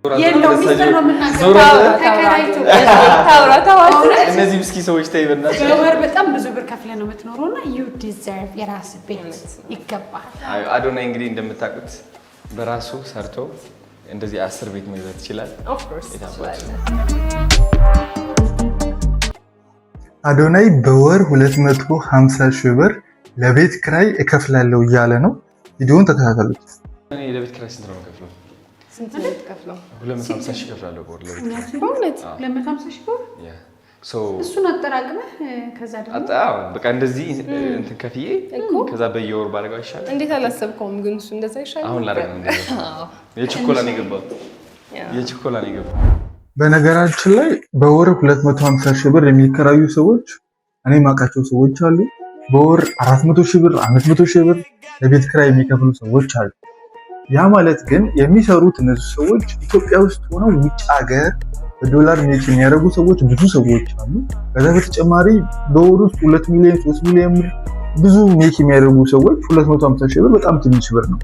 የለው ሚስተር ነው የምናገረው ተከራይቶ እነዚህ ምስኪ ሰዎች ታይበናቸው በወር በጣም ብዙ ብር ከፍለ ነው የምትኖረውና you deserve የራስ ቤት ይገባል። አዶናይ እንግዲህ እንደምታውቁት በራሱ ሰርቶ እንደዚህ 10 ቤት መግዛት ይችላል። of course አዶናይ በወር 250 ሺህ ብር ለቤት ክራይ እከፍላለሁ እያለ ነው። ቪዲዮውን ተከታተሉት። እኔ ለቤት ክራይ ስንት ነው የምከፍለው? ስንት ነው የምትከፍለው? 250 ሺህ እከፍላለሁ በወር ለቤት ክራይ። በእውነት 250 ሺህ ብር? እሱን አጠራቅመህ ከዛ ደግሞ በቃ እንደዚህ እንትን ከፍዬ ከዛ በየወር ባለጋው ይሻላል። እንዴት አላሰብከውም ግን እሱ እንደዛ ይሻላል? አሁን ላደርግ ነው እንደዛ። የችኮላ ነው የገባው። በነገራችን ላይ በወር 250 ሺህ ብር የሚከራዩ ሰዎች እኔ ማውቃቸው ሰዎች አሉ። በወር 400 ሺህ ብር 500 ሺህ ብር ለቤት ክራይ የሚከፍሉ ሰዎች አሉ። ያ ማለት ግን የሚሰሩት እነዚህ ሰዎች ኢትዮጵያ ውስጥ ሆነው ውጭ ሀገር በዶላር ሜክ የሚያደርጉ ሰዎች ብዙ ሰዎች አሉ። ከዛ በተጨማሪ በወር ውስጥ 2 ሚሊዮን 3 ሚሊዮን ብር ብዙ ሜክ የሚያደርጉ ሰዎች 250 ሺህ ብር በጣም ትንሽ ብር ነው።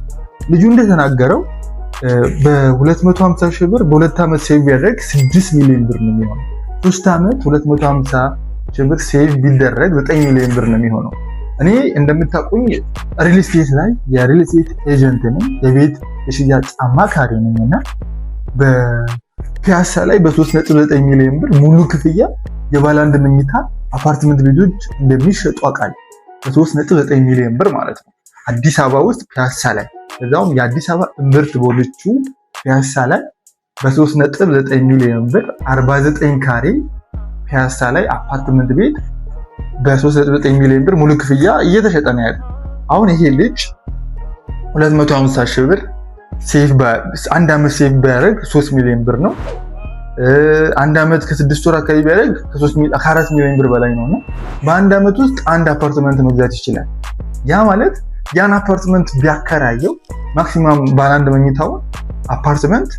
ልጁ እንደተናገረው በ250 ሺህ ብር በ2 ዓመት ሴቭ ቢያደርግ 6 ሚሊዮን ብር ነው የሚሆነው። 3 ዓመት 250 ሺህ ብር ሴቭ ቢደረግ 9 ሚሊዮን ብር ነው የሚሆነው። እኔ እንደምታውቁኝ ሪል ስቴት ላይ የሪል ስቴት ኤጀንት ነኝ፣ የቤት የሽያጭ አማካሪ ነኝና በፒያሳ ላይ በ3.9 ሚሊዮን ብር ሙሉ ክፍያ የባለ አንድ መኝታ አፓርትመንት ቤቶች እንደሚሸጡ አውቃለሁ። በ3.9 ሚሊዮን ብር ማለት ነው። አዲስ አበባ ውስጥ ፒያሳ ላይ እዛውም የአዲስ አበባ እምብርት በሆነችው ፒያሳ ላይ በ3.9 ሚሊዮን ብር 49 ካሬ ፒያሳ ላይ አፓርትመንት ቤት በ3.9 ሚሊዮን ብር ሙሉ ክፍያ እየተሸጠ ነው ያለው። አሁን ይሄ ልጅ 250 ሺህ ብር አንድ ዓመት ሴቭ ቢያደርግ 3 ሚሊዮን ብር ነው። አንድ ዓመት ከ6 ወር አካባቢ ቢያደርግ ከ4 ሚሊዮን ብር በላይ ነውና በአንድ ዓመት ውስጥ አንድ አፓርትመንት መግዛት ይችላል። ያ ማለት ያን አፓርትመንት ቢያከራየው ማክሲማም ባለ አንድ መኝታው አፓርትመንት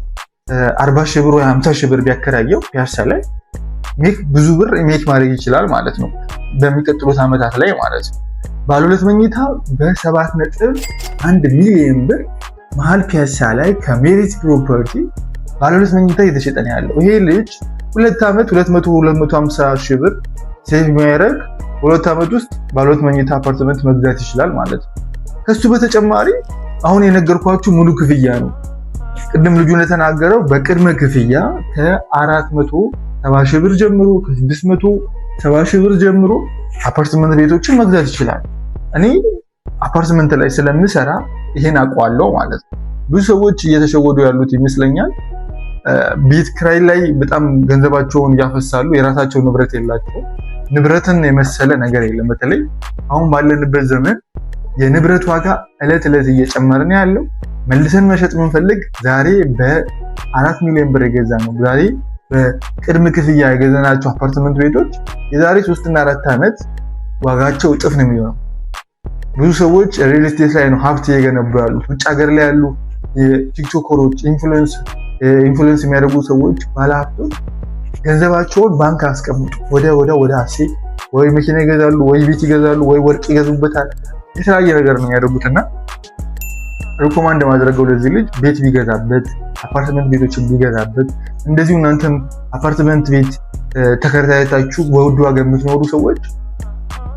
40 ሺህ ብር ወይ 50 ሺህ ብር ቢያከራየው ፒያሳ ላይ ብዙ ብር ሜክ ማድረግ ይችላል ማለት ነው በሚቀጥሉት ዓመታት ላይ ማለት ነው። ባለ ሁለት መኝታ በ7.1 ሚሊዮን ብር መሀል ፒያሳ ላይ ከሜሪት ፕሮፐርቲ ባለ ሁለት መኝታ እየተሸጠ ነው ያለው። ይሄ ልጅ 2 ዓመት 250 ሺህ ብር ሴቭ የሚያደርግ በ2 ዓመት ውስጥ ባለ ሁለት መኝታ አፓርትመንት መግዛት ይችላል ማለት ነው። ከሱ በተጨማሪ አሁን የነገርኳችሁ ሙሉ ክፍያ ነው። ቅድም ልጁ እንደተናገረው በቅድመ ክፍያ ከ470 ሺህ ብር ጀምሮ ከ670 ሺህ ብር ጀምሮ አፓርትመንት ቤቶችን መግዛት ይችላል። እኔ አፓርትመንት ላይ ስለምሰራ ይሄን አውቀዋለሁ ማለት ነው። ብዙ ሰዎች እየተሸወዱ ያሉት ይመስለኛል። ቤት ክራይ ላይ በጣም ገንዘባቸውን ያፈሳሉ። የራሳቸው ንብረት የላቸው። ንብረትን የመሰለ ነገር የለም። በተለይ አሁን ባለንበት ዘመን የንብረት ዋጋ እለት እለት እየጨመረ ነው ያለው። መልሰን መሸጥ የምንፈልግ ዛሬ በ4 ሚሊዮን ብር የገዛ ነው ዛሬ በቅድም ክፍያ የገዛናቸው አፓርትመንት ቤቶች የዛሬ 3 እና 4 ዓመት ዋጋቸው እጥፍ ነው የሚሆነው። ብዙ ሰዎች ሪል ስቴት ላይ ነው ሀብት እየገነቡ ያሉት። ውጭ ሀገር ላይ ያሉ የቲክቶከሮች ኢንፍሉዌንስ የሚያደርጉ ሰዎች ባለሀብቶች ገንዘባቸውን ባንክ አስቀምጡ ወደ አሴት ወይ መኪና ይገዛሉ፣ ወይ ቤት ይገዛሉ፣ ወይ ወርቅ ይገዙበታል። የተለያየ ነገር ነው የሚያደርጉትና ሪኮማንድ ማድረገው ለዚህ ልጅ ቤት ቢገዛበት፣ አፓርትመንት ቤቶችን ቢገዛበት። እንደዚሁ እናንተም አፓርትመንት ቤት ተከራይታችሁ በውድ ዋጋ የምትኖሩ ሰዎች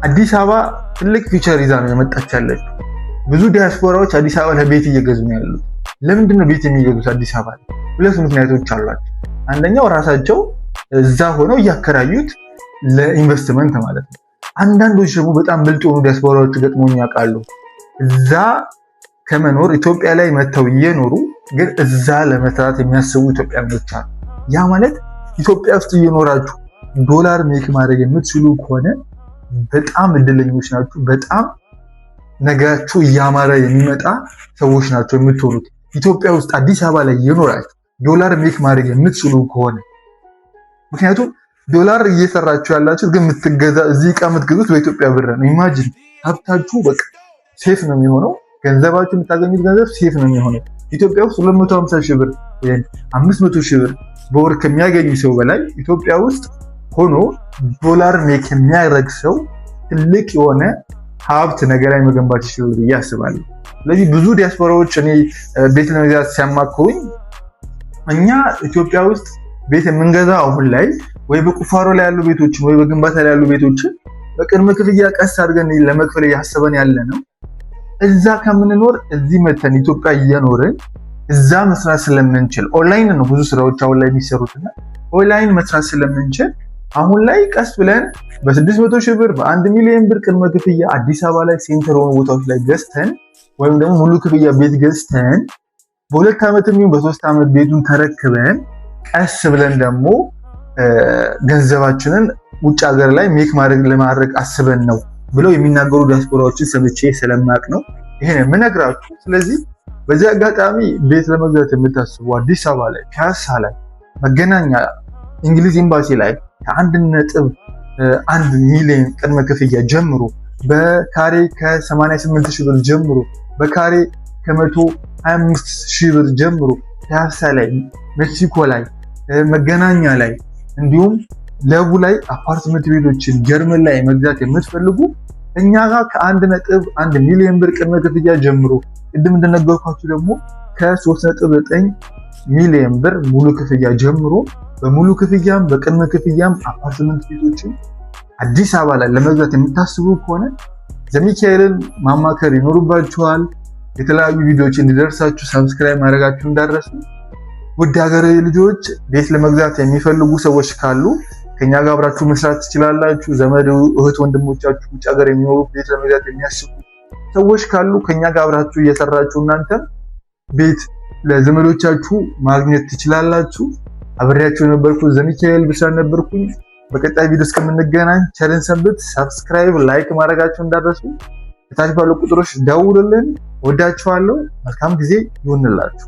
አዲስ አበባ ትልቅ ፊቸር ይዛ ነው የመጣች ያለች። ብዙ ዲያስፖራዎች አዲስ አበባ ለቤት እየገዙ ነው ያሉት። ለምንድን ነው ቤት የሚገዙት አዲስ አበባ? ሁለት ምክንያቶች አሏቸው። አንደኛው ራሳቸው እዛ ሆነው እያከራዩት ለኢንቨስትመንት ማለት ነው። አንዳንዶች ደግሞ በጣም ብልጥ የሆኑ ዲያስፖራዎች ገጥሞኝ ያውቃሉ። እዛ ከመኖር ኢትዮጵያ ላይ መተው እየኖሩ ግን እዛ ለመስራት የሚያስቡ ኢትዮጵያኖች አሉ። ያ ማለት ኢትዮጵያ ውስጥ እየኖራችሁ ዶላር ሜክ ማድረግ የምትችሉ ከሆነ በጣም እድለኞች ናችሁ። በጣም ነገራችሁ እያማረ የሚመጣ ሰዎች ናቸው የምትሆኑት። ኢትዮጵያ ውስጥ አዲስ አበባ ላይ እየኖራችሁ ዶላር ሜክ ማድረግ የምትችሉ ከሆነ ምክንያቱም ዶላር እየሰራችሁ ያላችሁ ግን እዚህ ዕቃ የምትገዙት በኢትዮጵያ ብር ነው። ኢማጂን ሀብታችሁ በቃ ሴፍ ነው የሚሆነው። ገንዘባችሁ የምታገኙት ገንዘብ ሴፍ ነው የሚሆነው። ኢትዮጵያ ውስጥ 250 ሺህ ብር ወይም 500 ሺህ ብር በወር ከሚያገኝ ሰው በላይ ኢትዮጵያ ውስጥ ሆኖ ዶላር ሜክ የሚያደርግ ሰው ትልቅ የሆነ ሀብት ነገር ላይ መገንባት ይችላል ብዬ አስባለሁ። ስለዚህ ብዙ ዲያስፖራዎች እኔ ቤት ለመግዛት ሲያማክሩኝ እኛ ኢትዮጵያ ውስጥ ቤት የምንገዛው አሁን ላይ ወይ በቁፋሮ ላይ ያሉ ቤቶችን ወይ በግንባታ ላይ ያሉ ቤቶችን በቅድመ ክፍያ ቀስ አድርገን ለመክፈል ያሰበን ያለ ነው። እዛ ከምንኖር እዚህ መተን ኢትዮጵያ እየኖርን እዛ መስራት ስለምንችል ኦንላይን ነው ብዙ ስራዎች አሁን ላይ የሚሰሩትና ኦንላይን መስራት ስለምንችል አሁን ላይ ቀስ ብለን በ600 ሺህ ብር በ1 ሚሊዮን ብር ቅድመ ክፍያ አዲስ አበባ ላይ ሴንተር ሆኖ ቦታዎች ላይ ገዝተን ወይም ደግሞ ሙሉ ክፍያ ቤት ገዝተን በ2 ዓመት የሚሆን በ3 ዓመት ቤቱን ተረክበን ቀስ ብለን ደግሞ ገንዘባችንን ውጭ ሀገር ላይ ሜክ ለማድረግ አስበን ነው ብለው የሚናገሩ ዲያስፖራዎችን ሰምቼ ስለማቅ ነው ይሄን የምነግራችሁ። ስለዚህ በዚህ አጋጣሚ ቤት ለመግዛት የምታስቡ አዲስ አበባ ላይ ፒያሳ ላይ መገናኛ እንግሊዝ ኤምባሲ ላይ ከ1.1 ሚሊዮን ቅድመ ክፍያ ጀምሮ በካሬ ከ88 ሺህ ብር ጀምሮ በካሬ ከ125 ሺህ ብር ጀምሮ ፒያሳ ላይ ሜክሲኮ ላይ መገናኛ ላይ እንዲሁም ለቡ ላይ አፓርትመንት ቤቶችን ጀርመን ላይ መግዛት የምትፈልጉ እኛ ጋር ከ1.1 ሚሊዮን ብር ቅድመ ክፍያ ጀምሮ ቅድም እንደነገርኳችሁ ደግሞ ከ3.9 ሚሊዮን ብር ሙሉ ክፍያ ጀምሮ በሙሉ ክፍያም በቅድመ ክፍያም አፓርትመንት ቤቶችን አዲስ አበባ ላይ ለመግዛት የምታስቡ ከሆነ ዘሚካኤልን ማማከር ይኖርባችኋል። የተለያዩ ቪዲዮዎች እንዲደርሳችሁ ሰብስክራይብ ማድረጋችሁ እንዳትረሱ። ውድ ሀገሬ ልጆች ቤት ለመግዛት የሚፈልጉ ሰዎች ካሉ ከኛ ጋር አብራችሁ መስራት ትችላላችሁ። ዘመድ እህት ወንድሞቻችሁ ውጭ ሀገር የሚኖሩ ቤት ለመግዛት የሚያስቡ ሰዎች ካሉ ከኛ ጋር አብራችሁ እየሰራችሁ እናንተም ቤት ለዘመዶቻችሁ ማግኘት ትችላላችሁ። አብሬያችሁ የነበርኩት ዘሚካኤል ብሻን ነበርኩኝ። በቀጣይ ቪዲዮ እስከምንገናኝ ቸርን ሰንብት። ሰብስክራይብ ላይክ ማድረጋችሁ እንዳትረሱ። ታች ባሉ ቁጥሮች ደውሉልን። ወዳችኋለሁ። መልካም ጊዜ ይሁንላችሁ።